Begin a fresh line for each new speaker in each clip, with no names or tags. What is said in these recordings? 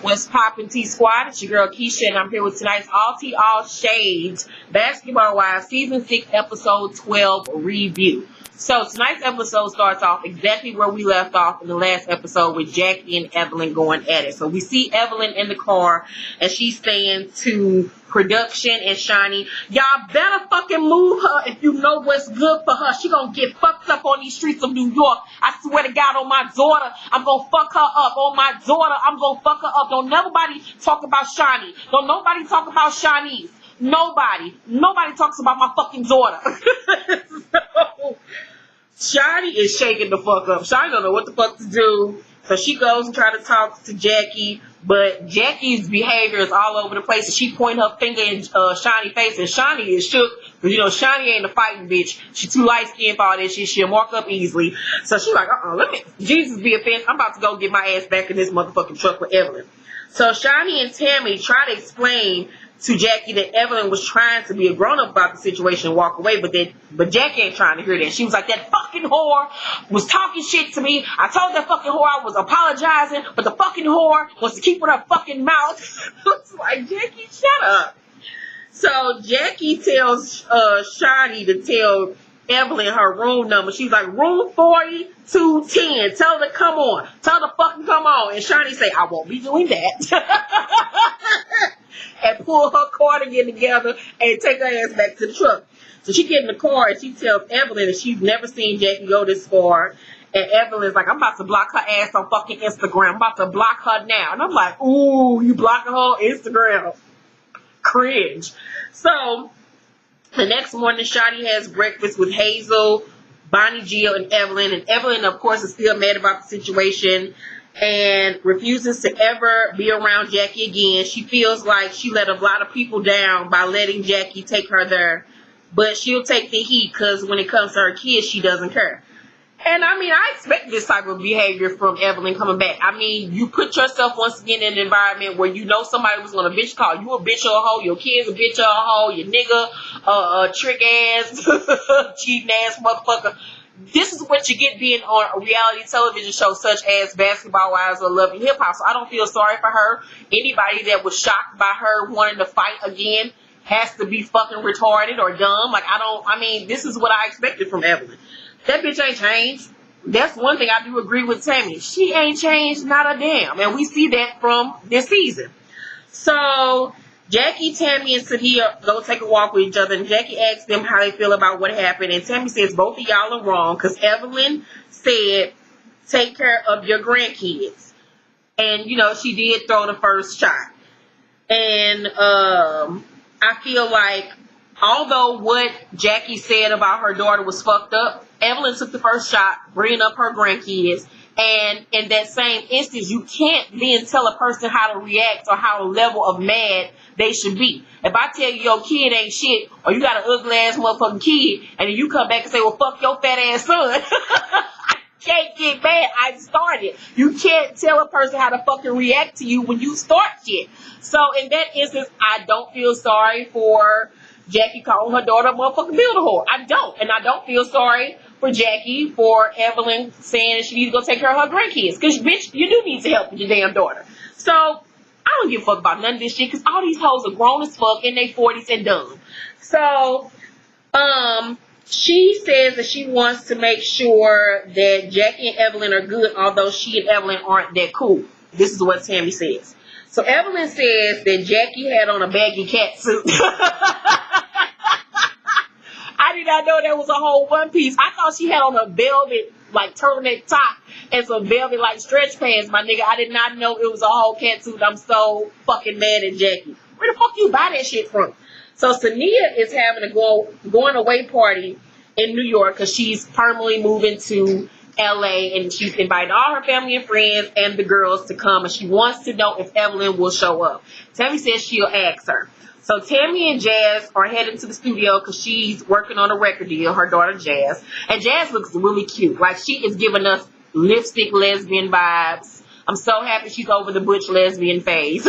What's poppin' T Squad? It's your girl Keisha, and I'm here with tonight's All Shades Basketball Wives Season 6 Episode 12 review. So tonight's episode starts off exactly where we left off in the last episode with Jackie and Evelyn going at it. So we see Evelyn in the car and she's saying to production and Shani, y'all better fucking move her if you know what's good for her. She gonna get fucked up on these streets of New York. I swear to God, on my daughter, I'm gonna fuck her up. On my daughter, I'm gonna fuck her up. Don't nobody talk about Shani. Don't nobody talk about Shanice. Nobody talks about my fucking daughter. So, Shani is shaking the fuck up. Shani don't know what the fuck to do. So she goes and try to talk to Jackie, but Jackie's behavior is all over the place. And she point her finger in Shani's face, and Shani is shook. Because, Shani ain't a fighting bitch. She too light-skinned for all that shit. She'll mark up easily. So she's like, Jesus be offended. I'm about to go get my ass back in this motherfucking truck with Evelyn. So Shani and Tami try to explain to Jackie that Evelyn was trying to be a grown-up about the situation and walk away, but Jackie ain't trying to hear that. She was like, that fucking whore was talking shit to me. I told that fucking whore I was apologizing, but the fucking whore wants to keep with her fucking mouth. It's like, Jackie, shut up. So Jackie tells Shani to tell Evelyn her room number. She's like, room 4210. Tell her to come on. Tell her to fucking come on. And Shani say, I won't be doing that. And pull her cardigan together and take her ass back to the truck. So she get in the car and she tells Evelyn that she's never seen Jackie go this far. And Evelyn's like, I'm about to block her ass on fucking Instagram. I'm about to block her now. And I'm like, ooh, you blocking her on Instagram. Cringe. So the next morning, Shadi has breakfast with Hazel, Bonnie, Jill, and Evelyn. And Evelyn, of course, is still mad about the situation and refuses to ever be around Jackie again. She feels like she let a lot of people down by letting Jackie take her there. But she'll take the heat because when it comes to her kids, she doesn't care. And I mean, I expect this type of behavior from Evelyn coming back. I mean, you put yourself once again in an environment where you know somebody was going to bitch call you a bitch or a hoe, your kids a bitch or a hoe, your nigga, trick ass, cheating ass motherfucker. This is what you get being on a reality television show such as Basketball Wives or Love and Hip Hop. So I don't feel sorry for her. Anybody that was shocked by her wanting to fight again has to be fucking retarded or dumb. This is what I expected from Evelyn. That bitch ain't changed. That's one thing I do agree with Tami. She ain't changed not a damn. And we see that from this season. So Jackie, Tami, and Sadia go take a walk with each other, and Jackie asks them how they feel about what happened, and Tami says both of y'all are wrong, because Evelyn said, take care of your grandkids. And, she did throw the first shot. And I feel like, although what Jackie said about her daughter was fucked up, Evelyn took the first shot, bringing up her grandkids. And in that same instance, you can't then tell a person how to react or how level of mad they should be. If I tell you your kid ain't shit, or you got an ugly ass motherfucking kid, and then you come back and say, well, fuck your fat ass son, I can't get mad. I started. You can't tell a person how to fucking react to you when you start shit. So in that instance, I don't feel sorry for Jackie calling her daughter a motherfucking builder whore. I don't. And I don't feel sorry for Jackie for Evelyn saying she needs to go take care of her grandkids. Because, bitch, you do need to help with your damn daughter. So I don't give a fuck about none of this shit because all these hoes are grown as fuck in their 40s and dumb. So, she says that she wants to make sure that Jackie and Evelyn are good, although she and Evelyn aren't that cool. This is what Tami says. So Evelyn says that Jackie had on a baggy cat suit. I did not know that was a whole one piece. I thought she had on a velvet, turtleneck top and some velvet, stretch pants, my nigga. I did not know it was a whole cat suit. I'm so fucking mad at Jackie. Where the fuck you buy that shit from? So Sania is having a going away party in New York because she's permanently moving to LA, and she's invited all her family and friends and the girls to come, and she wants to know if Evelyn will show up. Tami says she'll ask her. So Tami and Jazz are headed to the studio because she's working on a record deal, her daughter Jazz. And Jazz looks really cute. She is giving us lipstick lesbian vibes. I'm so happy she's over the butch lesbian phase.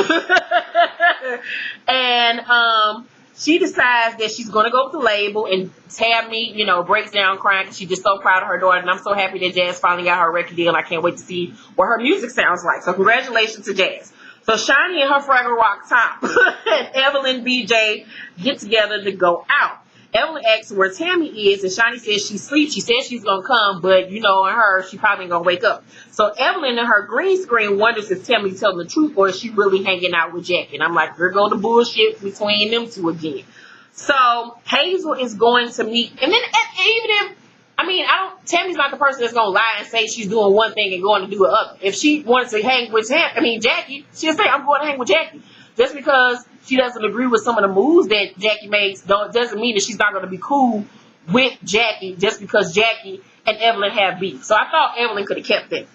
And she decides that she's going to go with the label, and Tami, breaks down crying because she's just so proud of her daughter. And I'm so happy that Jazz finally got her record deal, and I can't wait to see what her music sounds like. So congratulations to Jazz. So Shiny and her Fraggle Rock top and Evelyn BJ get together to go out. Evelyn asks where Tami is, and Shiny says she sleeps. She says she's gonna come, but you know, in her, she probably ain't gonna wake up. So Evelyn in her green screen wonders if Tami telling the truth or is she really hanging out with Jackie. And I'm like, here go the bullshit between them two again. So Hazel is going to meet, and then even if, I mean, Tammy's not the person that's gonna lie and say she's doing one thing and going to do the other. If she wants to hang with Jackie, she'll say, I'm going to hang with Jackie. Just because she doesn't agree with some of the moves that Jackie makes doesn't mean that she's not going to be cool with Jackie just because Jackie and Evelyn have beef. So I thought Evelyn could have kept it.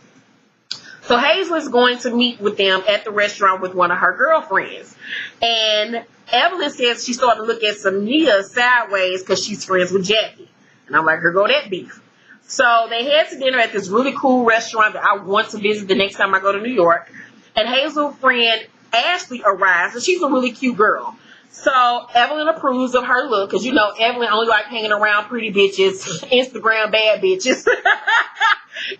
So Hazel is going to meet with them at the restaurant with one of her girlfriends. And Evelyn says she started to look at Samia sideways because she's friends with Jackie. And I'm like, here go that beef. So they head to dinner at this really cool restaurant that I want to visit the next time I go to New York. And Hazel's friend Ashley arrives, and she's a really cute girl. So Evelyn approves of her look, because you know Evelyn only like hanging around pretty bitches, Instagram bad bitches.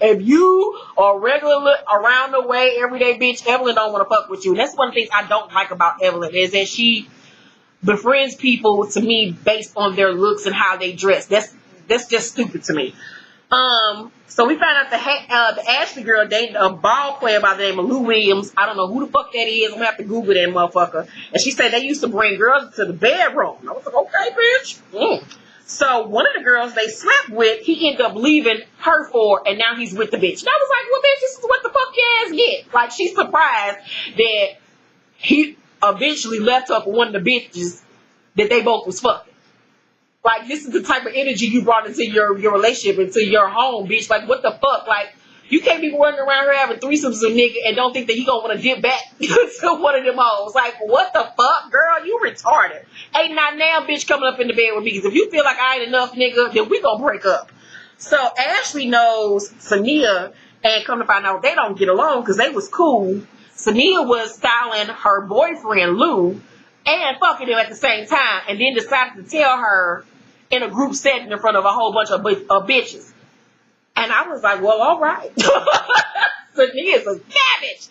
If you are regular around the way, everyday bitch, Evelyn don't want to fuck with you. That's one of the things I don't like about Evelyn, is that she befriends people, to me, based on their looks and how they dress. That's just stupid to me. So we found out the Ashley girl dated a ball player by the name of Lou Williams. I don't know who the fuck that is. I'm gonna have to Google that motherfucker. And she said they used to bring girls to the bedroom. I was like, okay, bitch. So one of the girls they slept with, he ended up leaving her for, and now he's with the bitch. And I was like, well, bitch, this is what the fuck your ass get. Like, she's surprised that he eventually left her for one of the bitches that they both was fucking. Like, this is the type of energy you brought into your relationship, into your home, bitch. Like, what the fuck? Like, you can't be running around here having threesomes with a nigga and don't think that he gonna want to dip back to one of them hoes. Like, what the fuck, girl? You retarded. Ain't not now, bitch, coming up in the bed with me. Because if you feel like I ain't enough, nigga, then we gonna break up. So, Ashley knows Sania, and come to find out they don't get along because they was cool. Sania was styling her boyfriend, Lou, and fucking him at the same time, and then decided to tell her in a group setting in front of a whole bunch of bitches. And I was like, well, all right. Sania's a savage.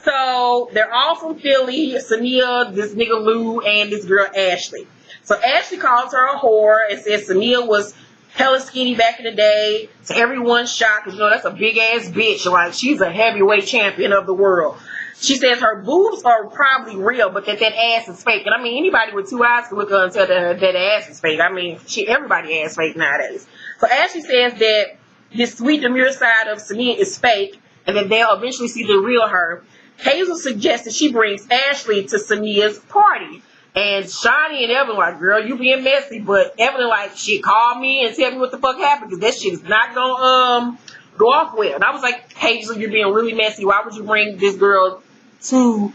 So they're all from Philly. Sania, this nigga Lou, and this girl Ashley. So Ashley calls her a whore and says Sania was hella skinny back in the day. To everyone's shock, because you know that's a big ass bitch. Like, she's a heavyweight champion of the world. She says her boobs are probably real, but that ass is fake. And I mean, anybody with two eyes can look at her and tell that ass is fake. I mean, everybody ass fake nowadays. So Ashley says that this sweet demure side of Sania is fake, and that they'll eventually see the real her. Hazel suggests that she brings Ashley to Sania's party. And Shani and Evelyn like, girl, you being messy, but Evelyn like, shit, call me and tell me what the fuck happened, because that shit is not gonna go off well. And I was like, Hazel, you're being really messy. Why would you bring this girl to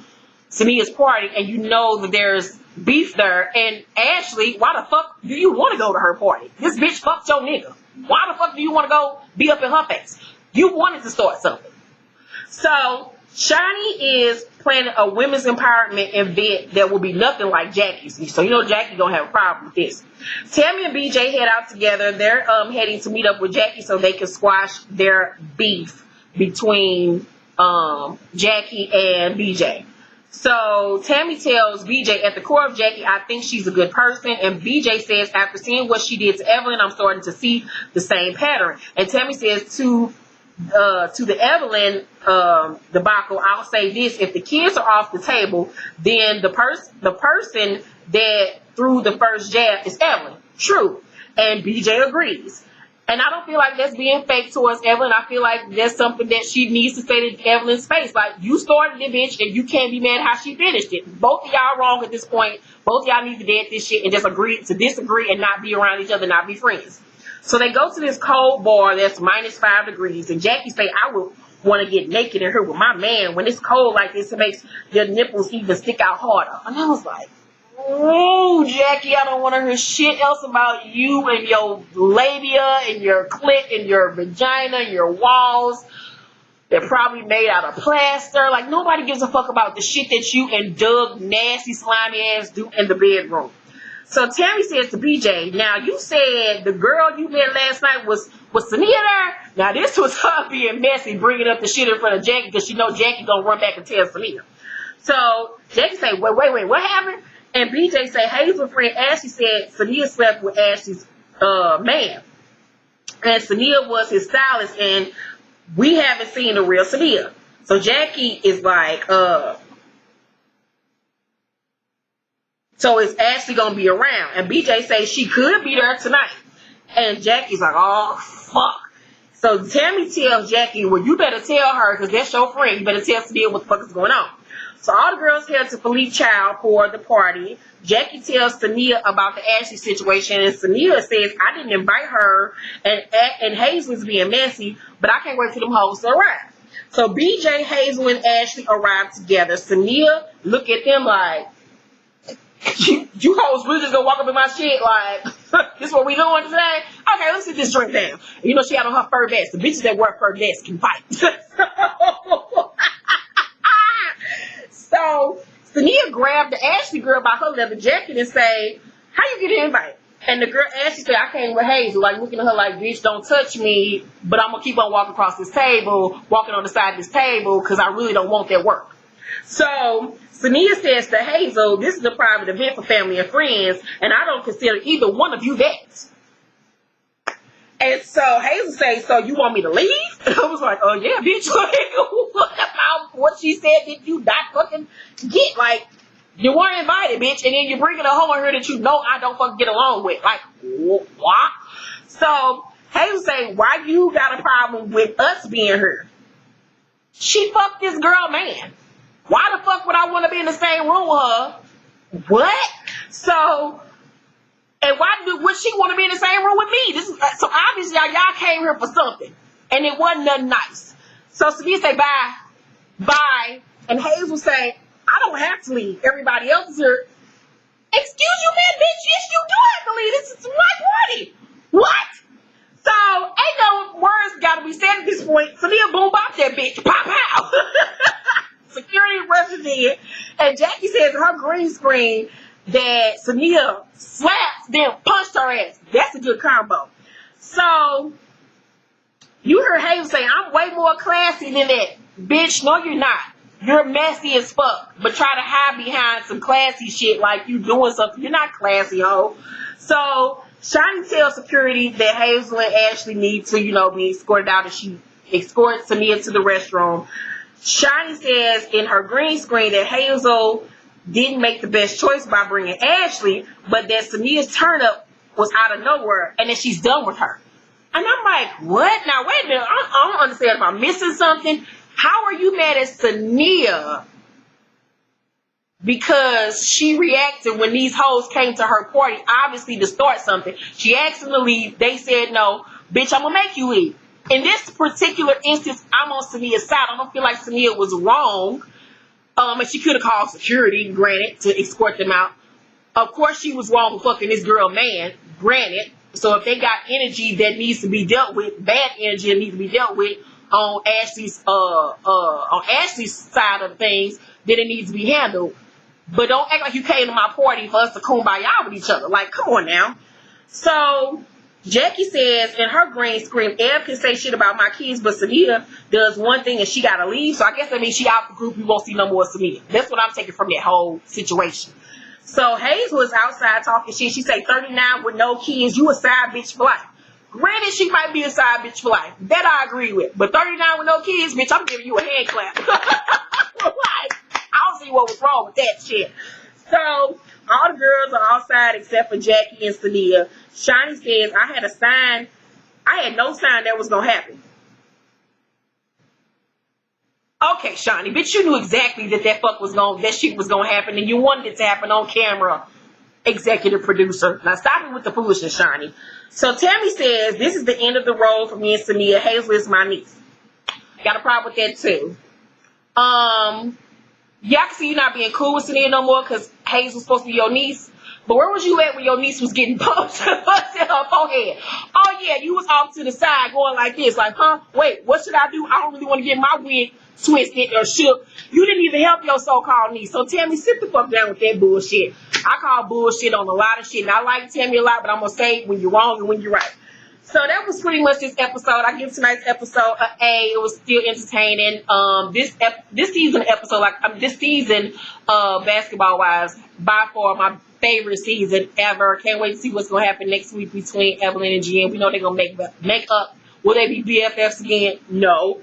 Sania's party and you know that there's beef there? And Ashley, why the fuck do you want to go to her party? This bitch fucked your nigga. Why the fuck do you want to go be up in her face? You wanted to start something. So Shani is planning a women's empowerment event that will be nothing like Jackie's. So you know Jackie gonna have a problem with this. Tami and BJ head out together. They're heading to meet up with Jackie so they can squash their beef between Jackie and BJ. So Tami tells BJ, at the core of Jackie, I think she's a good person. And BJ says, after seeing what she did to Evelyn, I'm starting to see the same pattern. And Tami says to the Evelyn debacle, I'll say this: if the kids are off the table, then the person that threw the first jab is Evelyn. True. And BJ agrees. And I don't feel like that's being fake towards Evelyn. I feel like that's something that she needs to say to Evelyn's face. Like, you started it, bitch, and you can't be mad how she finished it. Both of y'all wrong at this point. Both of y'all need to dead this shit and just agree to disagree and not be around each other, not be friends. So they go to this cold bar that's -5 degrees. And Jackie say, I would want to get naked in here with my man. When it's cold like this, it makes your nipples even stick out harder. And I was like, oh, Jackie, I don't want to hear shit else about you and your labia and your clit and your vagina and your walls. They're probably made out of plaster. Like, nobody gives a fuck about the shit that you and Doug, nasty, slimy ass, do in the bedroom. So Tami says to BJ, now you said the girl you met last night was Was Sania there? Now this was her being messy, bringing up the shit in front of Jackie because she know Jackie gonna run back and tell Sania. So Jackie say, wait, what happened? And BJ say, Hazel's friend Ashley said Sania slept with Ashley's man. And Sania was his stylist, and we haven't seen the real Sania. So Jackie is like, so is Ashley gonna be around? And BJ says she could be there tonight. And Jackie's like, oh, fuck. So Tami tells Jackie, well, you better tell her, because that's your friend. You better tell Sania what the fuck is going on. So all the girls head to Philippe Child for the party. Jackie tells Sania about the Ashley situation, and Sania says, I didn't invite her, and Hazel's being messy, but I can't wait for them hoes to arrive. So BJ, Hazel, and Ashley arrive together. Sania look at them like, you hoes really just gonna walk up in my shit like, this what we doing today? Okay, let's sit this drink down. You know she had on her fur vest. The bitches that wear fur vests can fight. So Sania grabbed the Ashley girl by her leather jacket and say, how you get an invite? And the girl Ashley said, I came with Hazel, like looking at her like, bitch, don't touch me, but I'm gonna keep on walking across this table, walking on the side of this table, because I really don't want that work. So Sania says to Hazel, this is a private event for family and friends, and I don't consider either one of you that. And so Hazel says, so you want me to leave? And I was like, oh yeah, bitch. What about what she said did you not fucking get? Like, you weren't invited, bitch, and then you're bringing a hoe in here that you know I don't fucking get along with. Like, what? So Hazel say, why you got a problem with us being here? She fucked this girl, man. Why the fuck would I want to be in the same room with her? What? So, and would she want to be in the same room with me? So obviously y'all came here for something, and it wasn't nothing nice. So Sania say bye, and Hazel say, I don't have to leave. Everybody else is here. Excuse you, man, bitch. Yes, you do have to leave. This is my party. What? So ain't no words got to be said at this point. Sania boom bop that bitch. Pop out. Security rushes in, and Jackie says in her green screen that Sania slapped, then punched her ass. That's a good combo. So you heard Hazel say, I'm way more classy than that. Bitch, no you're not. You're messy as fuck, but try to hide behind some classy shit like you doing something. You're not classy, ho. So Shani tells security that Hazel and Ashley need to, be escorted out, and she escorts Sania to the restroom. Shani says in her green screen that Hazel didn't make the best choice by bringing Ashley, but that Sania's turn up was out of nowhere, and that she's done with her. And I'm like, what? Now, wait a minute. I don't understand if I'm missing something. How are you mad at Sania because she reacted when these hoes came to her party, obviously to start something? She asked them to leave. They said no. Bitch, I'm going to make you leave. In this particular instance, I'm on Sania's side. I don't feel like Sania was wrong. And she could have called security, granted, to escort them out. Of course, she was wrong for fucking this girl, man, granted. So if they got energy that needs to be dealt with, bad energy that needs to be dealt with on Ashley's side of things, then it needs to be handled. But don't act like you came to my party for us to kumbaya with each other. Like, come on now. So Jackie says in her green screen, Ev can say shit about my kids, but Sania does one thing and she gotta leave. So I guess that means she out the group. You won't see no more Sania. That's what I'm taking from that whole situation. So Hazel is outside talking shit. She say 39 with no kids. You a side bitch for life. Granted, she might be a side bitch for life. That I agree with. But 39 with no kids, bitch, I'm giving you a hand clap. Like, I don't see what was wrong with that shit. So all the girls are outside except for Jackie and Sania. Shani says, I had no sign that was going to happen. Okay, Shani, bitch, you knew exactly that shit was going to happen, and you wanted it to happen on camera, executive producer. Now stop it with the foolishness, Shani. So Tami says, this is the end of the road for me and Sania. Hazel is my niece. Got a problem with that too. Yeah, I can see you not being cool with Sania no more because Hazel's supposed to be your niece. But where was you at when your niece was getting punched in her forehead? Oh, yeah, you was off to the side going like this. Like, huh? Wait, what should I do? I don't really want to get my wig twisted or shook. You didn't even help your so-called niece. So, Tami, sit the fuck down with that bullshit. I call bullshit on a lot of shit. And I like Tami a lot, but I'm going to say when you're wrong and when you're right. So that was pretty much this episode. I give tonight's episode an A. It was still entertaining. This season episode, this season, basketball wise, by far my favorite season ever. Can't wait to see what's gonna happen next week between Evelyn and Jen. We know they're gonna make up. Will they be BFFs again? No.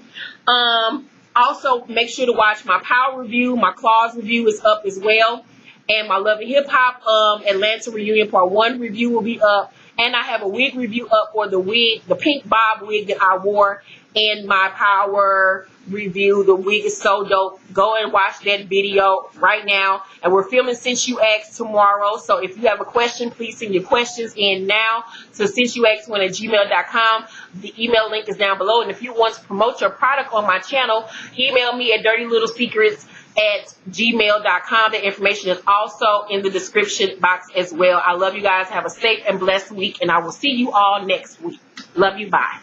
Also, make sure to watch my Power review. My Claws review is up as well. And my Love and Hip Hop Atlanta Reunion Part 1 review will be up. And I have a wig review up for the wig, the pink bob wig that I wore in my Power review. The wig is so dope. Go and watch that video right now. And we're filming Since You Asked tomorrow. So if you have a question, please send your questions in now to since-you-asked1@gmail.com. The email link is down below. And if you want to promote your product on my channel, email me at dirtylittlesecrets@gmail.com. The information is also in the description box as well. I love you guys. Have a safe and blessed week. And I will see you all next week. Love you. Bye.